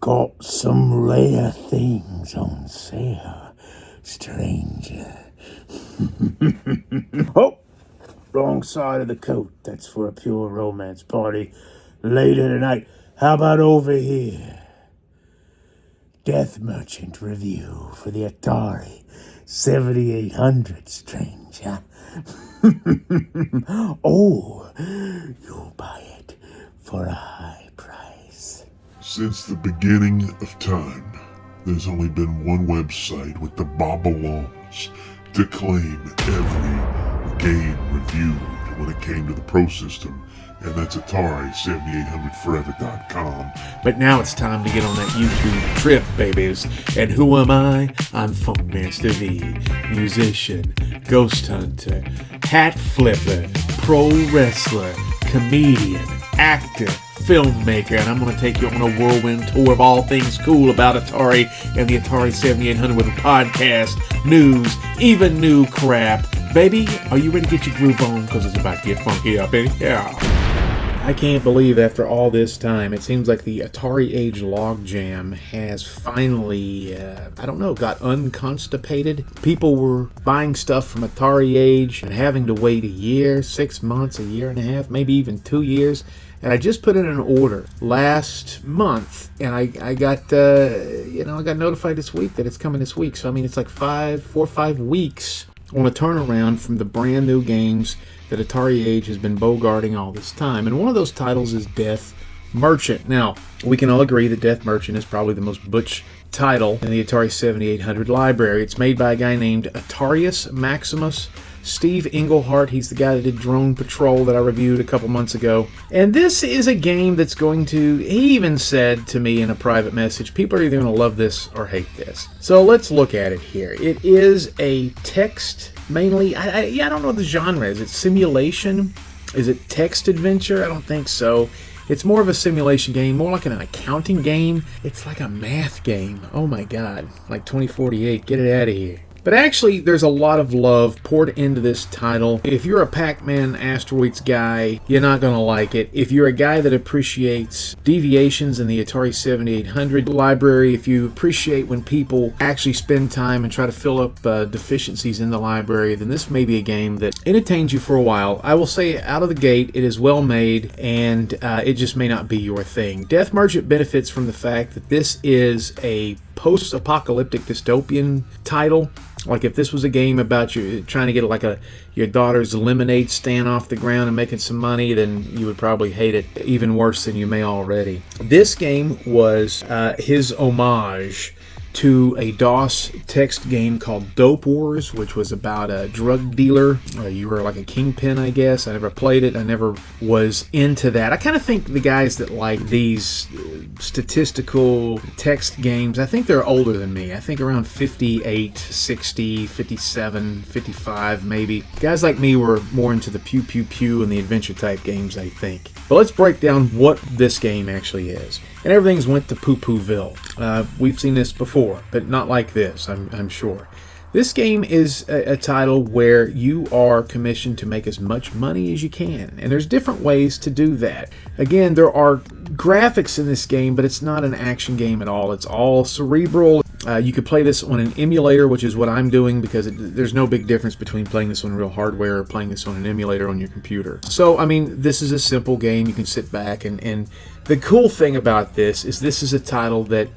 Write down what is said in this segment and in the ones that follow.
got some rare things on sale, stranger. Oh, wrong side of the coat. That's for a pure romance party later tonight. How about over here? Death Merchant review for the Atari 7800, stranger. Oh, you'll buy it for a high price. Since the beginning of time, there's only been one website with the Babylons to claim every game reviewed when it came to the Pro System, and that's Atari7800forever.com. But now it's time to get on that YouTube trip, babies. And who am I? I'm Funkmaster V, musician, ghost hunter, hat flipper, pro wrestler, comedian, actor, filmmaker, and I'm going to take you on a whirlwind tour of all things cool about Atari and the Atari 7800 with a podcast, news, even new crap. Baby, are you ready to get your groove on? Because it's about to get funky up in here. I can't believe after all this time, it seems like the Atari Age logjam has finally, got unconstipated. People were buying stuff from Atari Age and having to wait a year, 6 months, a year and a half, maybe even 2 years. And I just put in an order last month, and I got notified this week that it's coming this week. So, I mean, it's like 4 or 5 weeks on a turnaround from the brand new games that Atari Age has been bogarting all this time. And one of those titles is Death Merchant. Now, we can all agree that Death Merchant is probably the most butch title in the Atari 7800 library. It's made by a guy named Atarius Maximus Steve Englehart. He's the guy that did Drone Patrol that I reviewed a couple months ago. And this is a game that's going to, he even said to me in a private message, people are either going to love this or hate this. So let's look at it here. It is a text, mainly, I don't know what the genre is. It's simulation? Is it text adventure? I don't think so. It's more of a simulation game, more like an accounting game. It's like a math game. Oh my God, like 2048, get it out of here. But actually, there's a lot of love poured into this title. If you're a Pac-Man Asteroids guy, you're not going to like it. If you're a guy that appreciates deviations in the Atari 7800 library, if you appreciate when people actually spend time and try to fill up deficiencies in the library, then this may be a game that entertains you for a while. I will say out of the gate, it is well made, and it just may not be your thing. Death Merchant benefits from the fact that this is a post-apocalyptic dystopian title. Like if this was a game about you trying to get your daughter's lemonade stand off the ground and making some money, then you would probably hate it even worse than you may already. This game was his homage to a DOS text game called Dopewars, which was about a drug dealer. You were like a kingpin, I guess. I never played it. I never was into that. I kind of think the guys that like these statistical text games, I think they're older than me. I think around 58, 60, 57, 55 maybe. Guys like me were more into the pew pew pew and the adventure type games, I think. But let's break down what this game actually is. And everything's went to poo-pooville. We've seen this before, but not like this, I'm sure. This game is a title where you are commissioned to make as much money as you can. And there's different ways to do that. Again, there are graphics in this game, but it's not an action game at all. It's all cerebral. You could play this on an emulator, which is what I'm doing, because there's no big difference between playing this on real hardware or playing this on an emulator on your computer. So, I mean, this is a simple game. You can sit back and the cool thing about this is a title that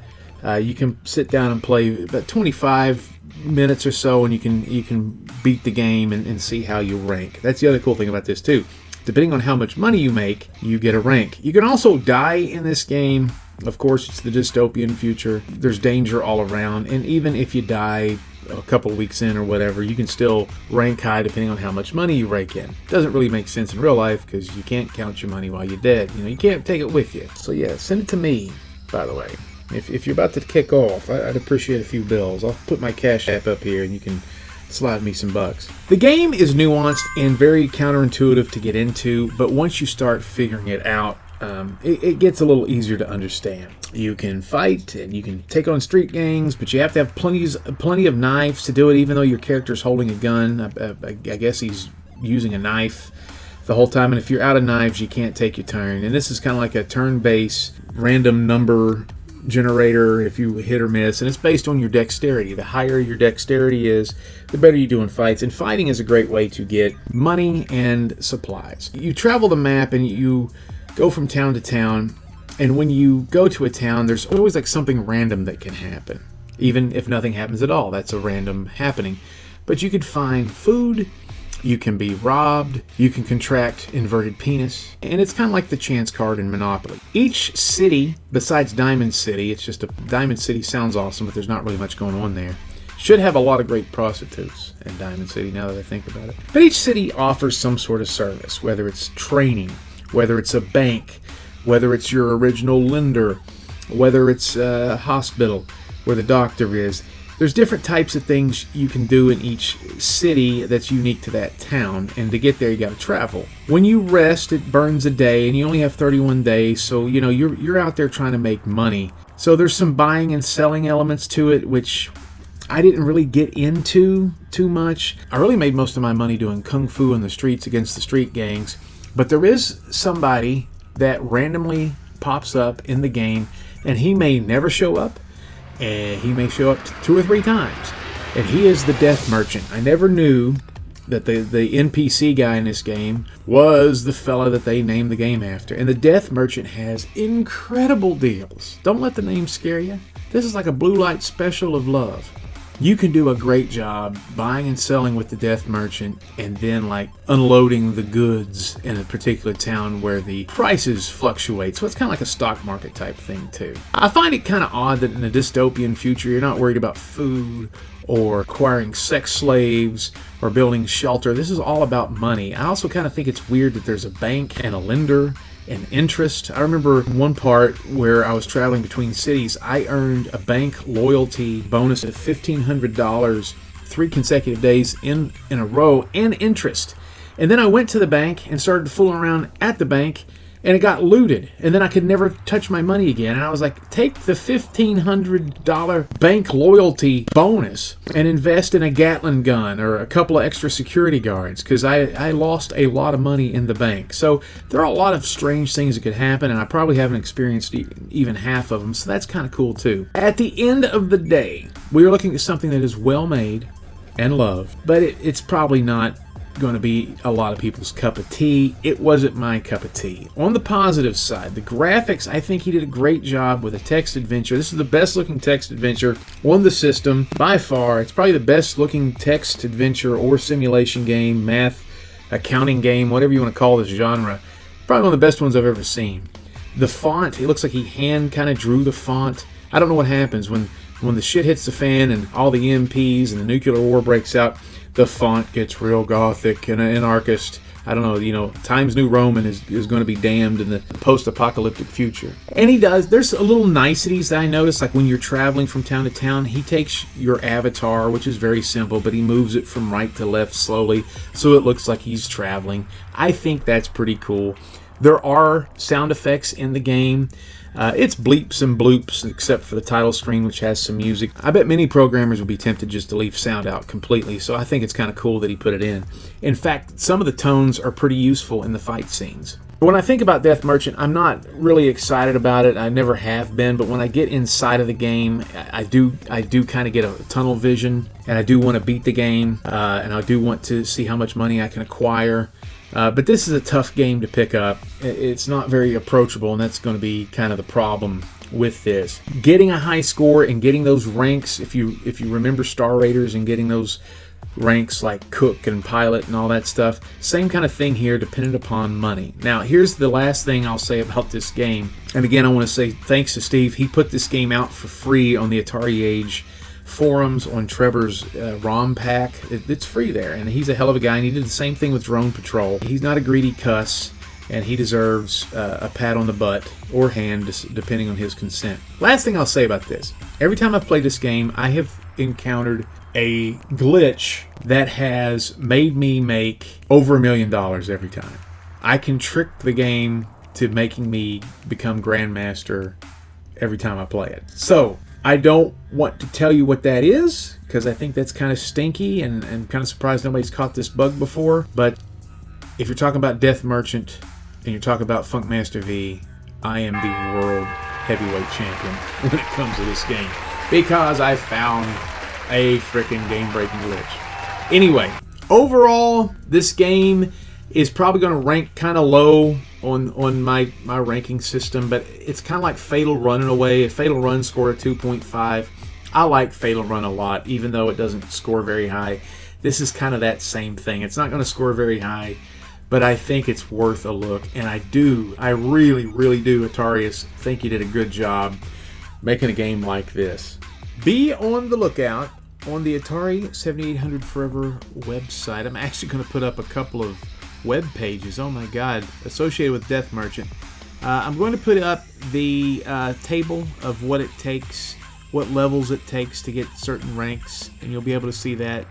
you can sit down and play about 25 minutes or so, and you can beat the game and see how you rank. That's the other cool thing about this too. Depending on how much money you make, you get a rank. You can also die in this game. Of course, it's the dystopian future. There's danger all around, and even if you die a couple weeks in or whatever, you can still rank high depending on how much money you rake in. Doesn't really make sense in real life because you can't count your money while you're dead. You can't take it with you. So yeah, send it to me, by the way. If you're about to kick off, I'd appreciate a few bills. I'll put my Cash App up here and you can slide me some bucks. The game is nuanced and very counterintuitive to get into, but once you start figuring it out, it gets a little easier to understand. You can fight and you can take on street gangs, but you have to have plenty of knives to do it, even though your character's holding a gun. I guess he's using a knife the whole time, and if you're out of knives, you can't take your turn. And this is kind of like a turn-based random number generator if you hit or miss, and it's based on your dexterity. The higher your dexterity is, the better you do in fights, and fighting is a great way to get money and supplies. You travel the map and you go from town to town, and when you go to a town, there's always like something random that can happen. Even if nothing happens at all, that's a random happening. But you could find food, you can be robbed, you can contract inverted penis, and it's kind of like the chance card in Monopoly. Each city, besides Diamond City, it's just Diamond City sounds awesome, but there's not really much going on there. Should have a lot of great prostitutes in Diamond City, now that I think about it. But each city offers some sort of service, whether it's training, whether it's a bank, whether it's your original lender, whether it's a hospital where the doctor is. There's different types of things you can do in each city that's unique to that town, and to get there you got to travel. When you rest, it burns a day, and you only have 31 days, so you know you're out there trying to make money. So there's some buying and selling elements to it, which I didn't really get into too much. I really made most of my money doing kung fu in the streets against the street gangs, but there is somebody that randomly pops up in the game, and he may never show up, and he may show up 2 or 3 times, and he is the Death Merchant. I never knew that the NPC guy in this game was the fella that they named the game after. And the Death Merchant has incredible deals. Don't let the name scare you. This is like a blue light special of love. You can do a great job buying and selling with the Death Merchant, and then like unloading the goods in a particular town where the prices fluctuate. So it's kind of like a stock market type thing too. I find it kind of odd that in a dystopian future you're not worried about food or acquiring sex slaves or building shelter. This is all about money. I also kind of think it's weird that there's a bank and a lender and interest. I remember one part where I was traveling between cities, I earned a bank loyalty bonus of $1,500 3 consecutive days in a row, and interest. And then I went to the bank and started fooling around at the bank, and it got looted, and then I could never touch my money again. And I was like, take the $1,500 bank loyalty bonus and invest in a Gatling gun or a couple of extra security guards, because I lost a lot of money in the bank. So there are a lot of strange things that could happen, and I probably haven't experienced even half of them, so that's kind of cool too. At the end of the day, we are looking at something that is well made and loved, but it's probably not going to be a lot of people's cup of tea. It wasn't my cup of tea. On the positive side, the graphics, I think he did a great job with a text adventure. This is the best looking text adventure on the system by far. It's probably the best looking text adventure or simulation game, math, accounting game, whatever you want to call this genre. Probably one of the best ones I've ever seen. The font, it looks like he hand kind of drew the font. I don't know what happens when the shit hits the fan and all the EMPs and the nuclear war breaks out. The font gets real gothic and anarchist. I don't know, Times New Roman is going to be damned in the post-apocalyptic future. And he does, there's a little niceties that I noticed, like when you're traveling from town to town, he takes your avatar, which is very simple, but he moves it from right to left slowly, so it looks like he's traveling. I think that's pretty cool. There are sound effects in the game. It's bleeps and bloops, except for the title screen, which has some music. I bet many programmers would be tempted just to leave sound out completely, so I think it's kind of cool that he put it in. In fact, some of the tones are pretty useful in the fight scenes. When I think about Death Merchant, I'm not really excited about it. I never have been, but when I get inside of the game, I do kind of get a tunnel vision, and I do want to beat the game, and I do want to see how much money I can acquire. But this is a tough game to pick up. It's not very approachable, and that's going to be kind of the problem with this. Getting a high score and getting those ranks, if you remember Star Raiders and getting those ranks like cook and pilot and all that stuff, same kind of thing here, dependent upon money. Now, here's the last thing I'll say about this game. And again, I want to say thanks to Steve. He put this game out for free on the Atari Age forums on Trevor's ROM pack. It's free there, and he's a hell of a guy, and he did the same thing with Drone Patrol. He's not a greedy cuss, and he deserves a pat on the butt or hand, depending on his consent. Last thing I'll say about this, every time I've played this game, I have encountered a glitch that has made me make over $1 million every time. I can trick the game to making me become Grandmaster every time I play it. So I don't want to tell you what that is, because I think that's kind of stinky, and kind of surprised nobody's caught this bug before. But if you're talking about Death Merchant and you're talking about Funkmaster V, I am the world heavyweight champion when it comes to this game, because I found a freaking game-breaking glitch. Anyway, overall, this game is probably going to rank kind of low on my ranking system, but it's kind of like Fatal Run in a way. Fatal Run scored a 2.5. I like Fatal Run a lot, even though it doesn't score very high. This is kind of that same thing. It's not going to score very high, but I think it's worth a look. And I really, really do, Atari, think you did a good job making a game like this. Be on the lookout on the Atari 7800 Forever website. I'm actually going to put up a couple of web pages, oh my god, associated with Death Merchant. I'm going to put up the table of what it takes, what levels it takes to get certain ranks, and you'll be able to see that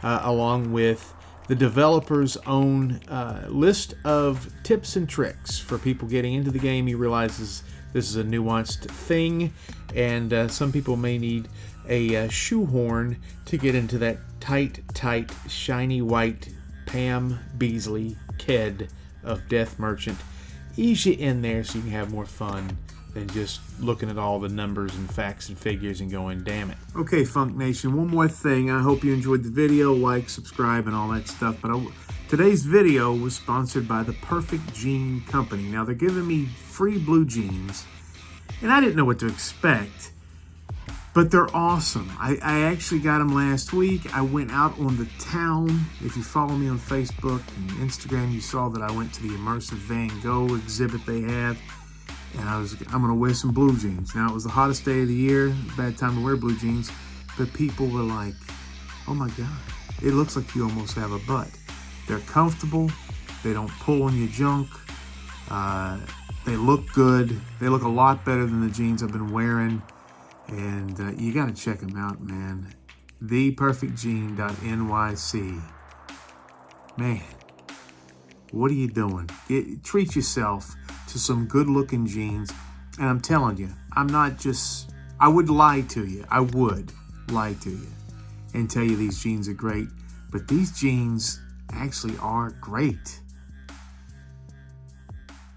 along with the developer's own list of tips and tricks for people getting into the game. He realizes this is a nuanced thing, and some people may need a shoehorn to get into that tight, shiny white Pam Beasley KED of Death Merchant. Ease you in there so you can have more fun than just looking at all the numbers and facts and figures and going, damn it. Okay, Funk Nation, one more thing. I hope you enjoyed the video. Like, subscribe, and all that stuff. But today's video was sponsored by the Perfect Jean Company. Now, they're giving me free blue jeans, and I didn't know what to expect. But they're awesome. I actually got them last week. I went out on the town. If you follow me on Facebook and Instagram, you saw that I went to the immersive Van Gogh exhibit they have. And I'm gonna wear some blue jeans. Now, it was the hottest day of the year, bad time to wear blue jeans, but people were like, oh my God, it looks like you almost have a butt. They're comfortable, they don't pull on your junk, they look good, they look a lot better than the jeans I've been wearing. And you got to check them out, man. theperfectjean.nyc. Man, what are you doing? Treat yourself to some good-looking jeans. And I'm telling you, I would lie to you. I would lie to you and tell you these jeans are great. But these jeans actually are great.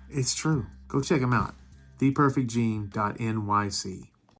It's true. Go check them out. theperfectjean.nyc.